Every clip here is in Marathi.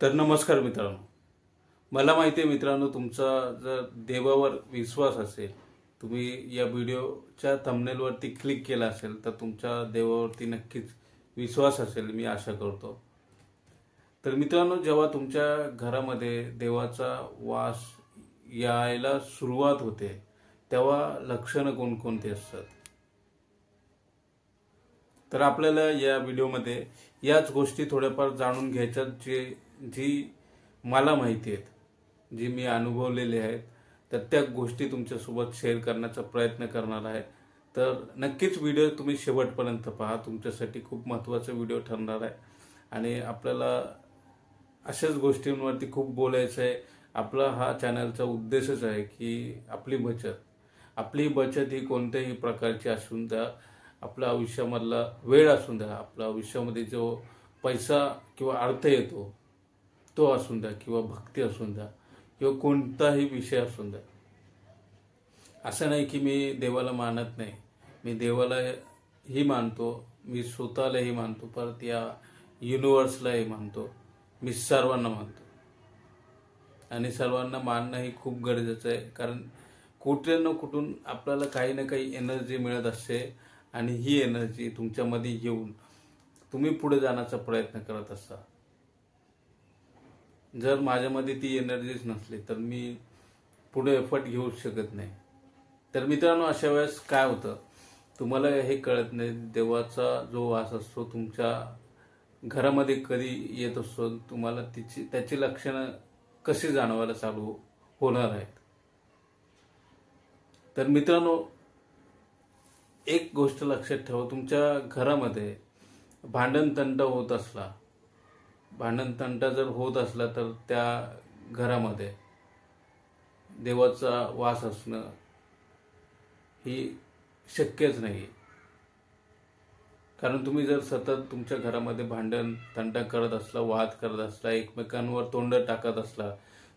तर नमस्कार मित्रांनो, मला माहिती आहे मित्रांनो, तुमचा जर देवावर विश्वास असेल, तुम्ही या व्हिडिओच्या थंबनेलवरती क्लिक केला असेल तर तुमच्या देवावरती नक्कीच विश्वास असेल, मी आशा करतो. तर मित्रांनो, जेव्हा तुमच्या घरामध्ये देवाचा वास यायला सुरुवात होते तेव्हा लक्षणं कोणकोणती असतात? तर आपल्याला या व्हिडिओमध्ये याच गोष्टी थोड्याफार जाणून घ्यायच्यात, जी मला माहिती आहेत, जी मी अनुभवलेले आहेत. तर त्या गोष्टी तुमच्यासोबत शेअर करण्याचा प्रयत्न करणार आहे. तर नक्कीच व्हिडिओ तुम्ही शेवटपर्यंत पहा, तुमच्यासाठी खूप महत्त्वाचा व्हिडिओ ठरणार आहे. आणि आपल्याला अशाच गोष्टींवरती खूप बोलायचं आहे. आपला हा चॅनलचा उद्देशच आहे की आपली बचत ही कोणत्याही प्रकारची असून द्या, आपल्या आयुष्यामधला वेळ असून द्या, आपल्या आयुष्यामध्ये जो पैसा किंवा अर्थ येतो तो असून द्या, किंवा भक्ती असून द्या, किंवा कोणताही विषय असून द्या. असं नाही की मी देवाला मानत नाही, मी देवालाही मानतो, मी स्वतःलाही मानतो, परत या युनिव्हर्सलाही मानतो, मी सर्वांना मानतो. आणि सर्वांना मानणं ही खूप गरजेचं आहे, कारण कुठे ना कुठून आपल्याला काही ना काही एनर्जी मिळत असते. आणि ही एनर्जी तुमच्यामध्ये येऊन तुम्ही पुढे जाण्याचा प्रयत्न करत असता. जर माझ्यामध्ये ती एनर्जीच नसली तर मी पुढे एफर्ट घेऊ शकत नाही. तर मित्रांनो, अशा वेळेस काय होतं, तुम्हाला हे कळत नाही, देवाचा जो वास असतो तुमच्या घरामध्ये कधी येत असतो, तुम्हाला त्याची लक्षणं कशी जाणवायला चालू होणार आहेत. तर मित्रांनो, एक गोष्ट लक्षात ठेवा, तुमच्या घरामध्ये भांडण-तंटा जर होत असला तर त्या घरामध्ये देवाचा वास असणं ही शक्यच नाही. कारण तुम्ही जर सतत तुमच्या घरामध्ये भांडण-तंटा करत असला, वाद करत असला, एकमेकांवर तोंड टाकत असला,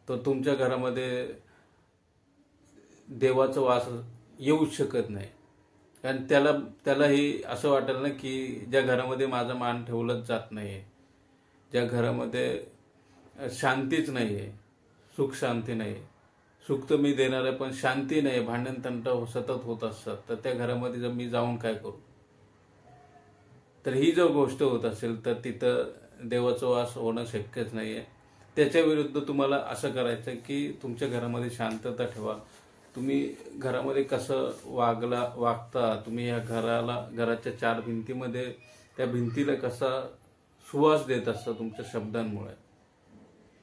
तर तुमच्या घरामध्ये देवाचा वास येऊच शकत नाही. कारण त्यालाही असं वाटेल ना की ज्या घरामध्ये माझा मान ठेवलाच जात नाहीये, ज्या घरामध्ये शांतीच नाहीये, सुख शांती नाही, सुख तर मी देणार आहे पण शांती नाही, भांडण तंटा सतत होत असतात, तर त्या घरामध्ये जर मी जाऊन काय करू? तर ही जर गोष्ट होत असेल तर तिथं देवाचा वास होणं शक्यच नाहीये. त्याच्या विरुद्ध तुम्हाला असं करायचं की तुमच्या घरामध्ये शांतता ठेवा. तुम्ही घरामध्ये कसं वागता, तुम्ही या घराच्या चार भिंतीमध्ये त्या भिंतीला कसा सुवास देत असता तुमच्या शब्दांमुळे,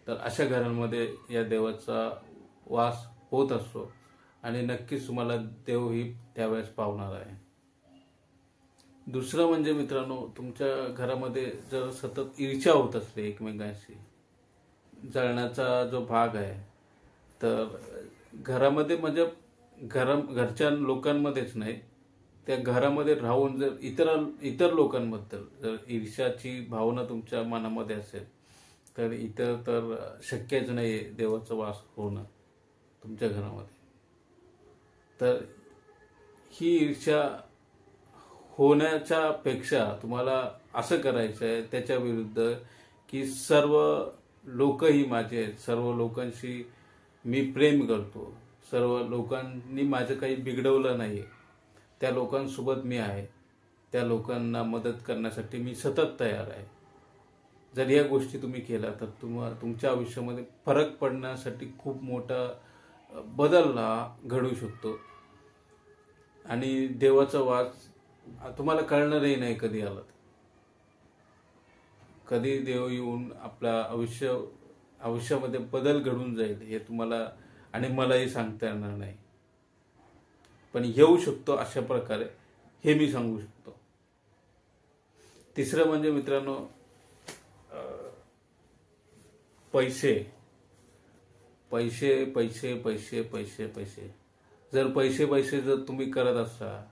तर अशा घरांमध्ये या देवाचा वास होत असतो. आणि नक्कीच तुम्हाला देवही त्यावेळेस पावणार आहे. दुसरं म्हणजे मित्रांनो, तुमच्या घरामध्ये जर सतत ईर्ष्या होत असते एकमेकांशी, जळण्याचा जो भाग आहे, तर घरामध्ये म्हणजे घरच्या लोकांमध्येच नाही, त्या घरामध्ये राहून जर इतर लोकांबद्दल जर ईर्ष्याची भावना तुमच्या मनामध्ये असेल तर इतर तर शक्यच नाही देवाचा वास होणं तुमच्या घरामध्ये. तर ही ईर्ष्या होण्याच्या पेक्षा तुम्हाला असं करायचं आहे त्याच्या विरुद्ध की सर्व लोकही माझे आहेत, सर्व लोकांशी मी प्रेम करतो, सर्व लोकांनी माझं काही बिघडवलं नाही, त्या लोकांसोबत मी आहे, त्या लोकांना मदत करण्यासाठी मी सतत तयार आहे. जर या गोष्टी तुम्ही केल्या तर तुमच्या आयुष्यामध्ये फरक पडण्यासाठी खूप मोठा बदल घडू शकतो. आणि देवाचा वास तुम्हाला कळणारही नाही कधी आला, कधी देव येऊन आपल्या आयुष्यामध्ये बदल घडून जाईल हे तुम्हाला आणि मलाही सांगता येणार नाही, पण येऊ शकतो अशा प्रकारे हे मी सांगू शकतो. तिसरं म्हणजे मित्रांनो, पैसे पैसे पैसे पैसे पैसे पैसे जर पैसे जर तुम्ही करत असता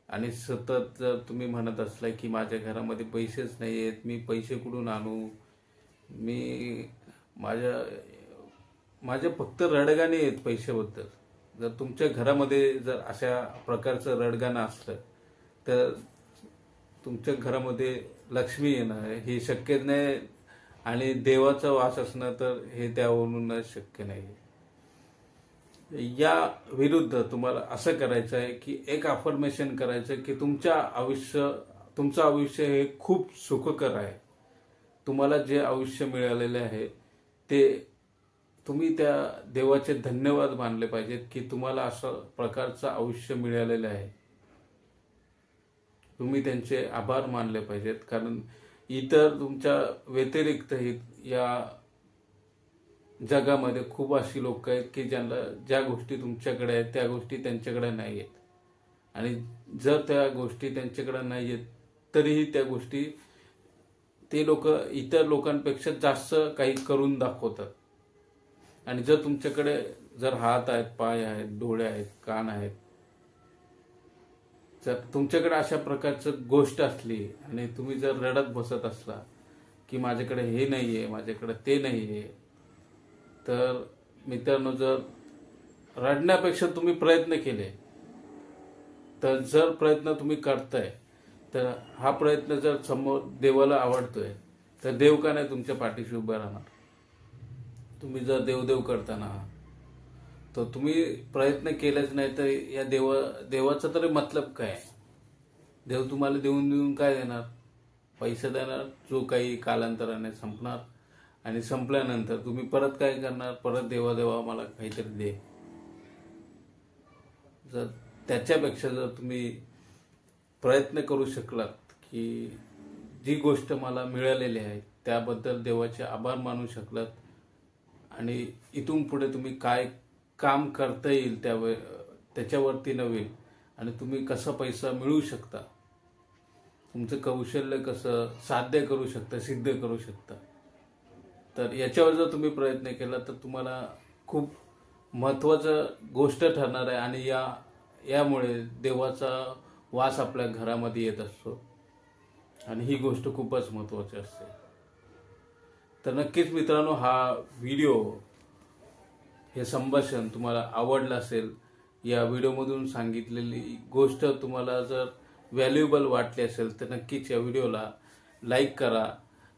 आणि सतत जर तुम्ही म्हणत असला की माझ्या घरामध्ये पैसेच नाही आहेत, मी पैसे कुठून आणू, मी माझ्या फक्त रडगाणे आहेत पैशाबद्दल, जर तुमच्या घरामध्ये जर अशा प्रकारचं रडगाणं असलं तर तुमच्या घरामध्ये लक्ष्मी येणं हे शक्य नाही. आणि देवाचा वास असणं तर हे त्यावरूनच शक्य नाही. या विरुद्ध तुम्हाला असं करायचं आहे की एक अफर्मेशन करायचं की तुमचं आयुष्य हे खूप सुखकर आहे. तुम्हाला जे आयुष्य मिळालेले आहे ते तुम्ही त्या देवाचे धन्यवाद मानले पाहिजेत की तुम्हाला असं प्रकारचं आयुष्य मिळालेलं आहे. तुम्ही त्यांचे आभार मानले पाहिजेत, कारण इतर तुमच्या व्यतिरिक्त या जगामध्ये खूप अशी लोक आहेत की ज्यांना ज्या गोष्टी तुमच्याकडे आहेत त्या गोष्टी त्यांच्याकडे नाही आहेत. आणि जर त्या गोष्टी त्यांच्याकडे नाही आहेत तरीही त्या गोष्टी ते लोक इतर लोकांपेक्षा जास्त काही करून दाखवतात. आणि जर तुमच्याकडे जर हात आहेत, पाय आहेत, डोळे आहेत, कान आहेत, जर तुमच्याकडे अशा प्रकारचं गोष्ट असली आणि तुम्ही जर रडत बसत असला की माझ्याकडे हे नाहीये, माझ्याकडे ते नाहीये, तर मित्रांनो, जर रडण्यापेक्षा तुम्ही प्रयत्न केले, तर जर प्रयत्न तुम्ही करताय तर हा प्रयत्न जर समोर देवाला आवडतोय तर देव का नाही तुमच्या पाठीशी उभा राहणार. तुम्ही जर देवदेव करताना तर तुम्ही प्रयत्न केलेच नाही तर या देवाचा तरी मतलब काय? देव तुम्हाला देऊन काय देणार? पैसे देणार, जो काही कालांतराने संपणार. आणि संपल्यानंतर तुम्ही परत काय करणार? परत देवा मला काहीतरी दे. जर त्याच्यापेक्षा जर तुम्ही प्रयत्न करू शकलात की जी गोष्ट मला मिळालेली आहे त्याबद्दल देवाचे आभार मानू शकलात आणि इथून पुढे तुम्ही काय काम करता येईल त्याच्यावरती नव्हे आणि तुम्ही कसा पैसा मिळवू शकता, तुमचं कौशल्य कसं साध्य करू शकता, सिद्ध करू शकता, तर याच्यावर जर तुम्ही प्रयत्न केला तर तुम्हाला खूप महत्त्वाचं गोष्ट ठरणार आहे. आणि यामुळे देवाचा वास आपल्या घरामध्ये येत असतो आणि ही गोष्ट खूपच महत्त्वाची असते. तर नक्कीच मित्रांनो, हा व्हिडिओ, हे संभाषण तुम्हाला आवडलं असेल. या व्हिडिओमधून सांगितलेली गोष्ट तुम्हाला जर व्हॅल्युएबल वाटली असेल तर नक्कीच या व्हिडिओला लाईक करा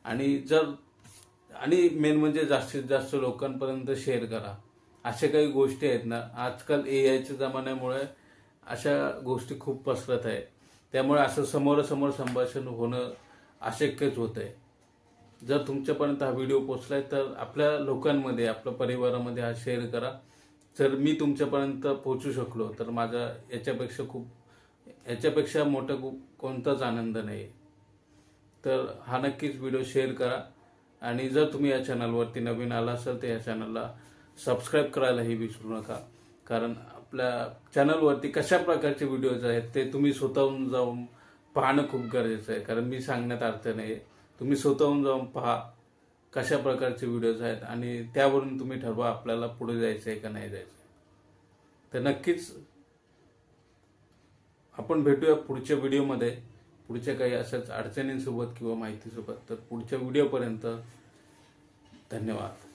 आणि मेन म्हणजे जास्तीत जास्त लोकांपर्यंत शेअर करा. अशा काही गोष्टी आहेत ना, आजकाल AIच्या जमान्यामुळे अशा गोष्टी खूप पसरत आहेत, त्यामुळे असं समोरासमोर संभाषण होणं अशक्यच होत आहे. जर तुमच्यापर्यंत हा व्हिडिओ पोहोचलाय तर आपल्या लोकांमध्ये, आपल्या परिवारामध्ये हा शेअर करा. जर मी तुमच्यापर्यंत पोहोचू शकलो तर माझा याच्यापेक्षा मोठा कोणताच आनंद नाही. तर हा नक्कीच व्हिडिओ शेअर करा. आणि जर तुम्ही या चॅनलवरती नवीन आला असाल तर या चॅनलला सबस्क्राईब करायलाही विसरू नका, कारण आपल्या चॅनलवरती कशा प्रकारचे व्हिडिओज आहेत ते तुम्ही स्वतःहून जाऊन पाहणं खूप गरजेचं आहे. कारण मी सांगण्यात अर्थ नाही, तुम्ही स्वतःहून जाऊन पहा कशा प्रकारचे व्हिडिओज आहेत आणि त्यावरून तुम्ही ठरवा आपल्याला पुढे जायचं आहे का नाही जायचं. तर नक्कीच आपण भेटूया पुढच्या व्हिडिओमध्ये, पुढच्या काही अशाच अडचणींसोबत किंवा माहितीसोबत. तर पुढच्या व्हिडिओपर्यंत धन्यवाद.